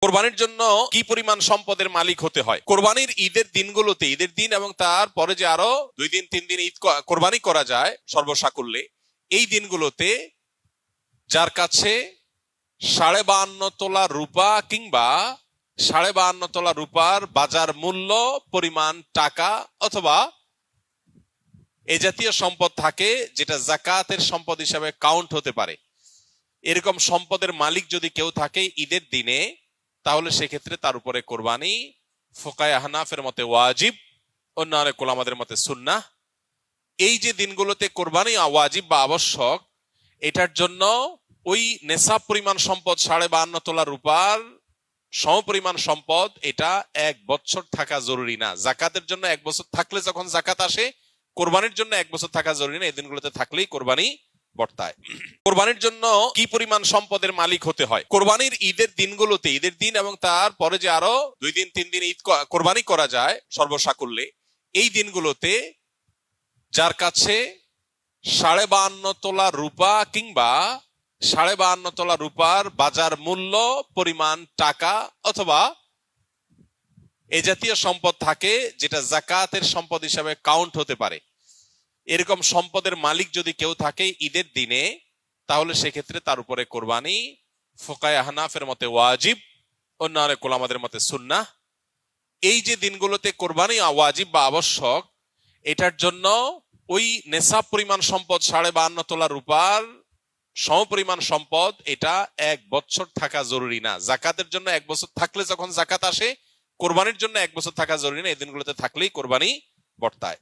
কোরবানির জন্য কি পরিমাণ সম্পদের মালিক হতে হয়? কোরবানির ঈদের দিনগুলোতে, ঈদের দিন এবং তার পরে যে আরো 2 দিন 3 দিন ঈদ কোরবানি করা যায় সর্বসাকুল্যে, এই দিনগুলোতে যার কাছে 52.5 তোলা রূপা কিংবা 52.5 তোলা রূপার বাজার মূল্য পরিমাণ টাকা অথবা এ জাতীয় সম্পদ থাকে যেটা যাকাতের সম্পদ হিসাবে কাউন্ট হতে পারে, এরকম সম্পদের মালিক যদি কেউ থাকে ঈদের দিনে, তাহলে সেক্ষেত্রে তার উপরে কোরবানি ফুকায়ে আহনাফের মতে ওয়াজিব, অন্যান্য উলামাদের মতে সুন্নাহ। এই যে দিনগুলোতে কোরবানি ওয়াজিব বা আবশ্যক, এটার জন্য ওই নেশাব পরিমাণ সম্পদ 52.5 তোলা রূপার সমপরিমাণ সম্পদ, এটা 1 বছর থাকা জরুরি না। জাকাতের জন্য 1 বছর থাকলে যখন জাকাত আসে, কোরবানির জন্য 1 বছর থাকা জরুরি না। এই দিনগুলোতে থাকলেই কোরবানি বর্তায়। কোরবানির জন্য কি পরিমাণ সম্পদের মালিক হতে হয়? কোরবানির ঈদের দিনগুলোতে, ঈদের দিন এবং তার পরে যে আরো 2 দিন 3 দিন ঈদ কোরবানি করা যায় সর্বসাকুল্যে, এই দিনগুলোতে যার কাছে 52.5 তোলা রূপা কিংবা 52.5 তোলা রূপার বাজার মূল্য পরিমাণ টাকা অথবা এ জাতীয় সম্পদ থাকে যেটা যাকাতের সম্পদ হিসাবে কাউন্ট হতে পারে, এরকম সম্পদের মালিক যদি কেউ থাকে ঈদের দিনে, তাহলে সেক্ষেত্রে তার উপরে কোরবানি ফুকায়ে আহনাফের মতে ওয়াজিব, অন্যান্য উলামাদের মতে সুন্নাহ। এই যে দিনগুলোতে কোরবানি ওয়াজিব বা আবশ্যক, এটার জন্য ওই নেশাব পরিমাণ সম্পদ 52.5 তোলা রূপার সমপরিমাণ সম্পদ, এটা 1 বছর থাকা জরুরি না। জাকাতের জন্য 1 বছর থাকলে যখন জাকাত আসে, কোরবানির জন্য 1 বছর থাকা জরুরি না। এই দিনগুলোতে থাকলেই কোরবানি বর্তায়।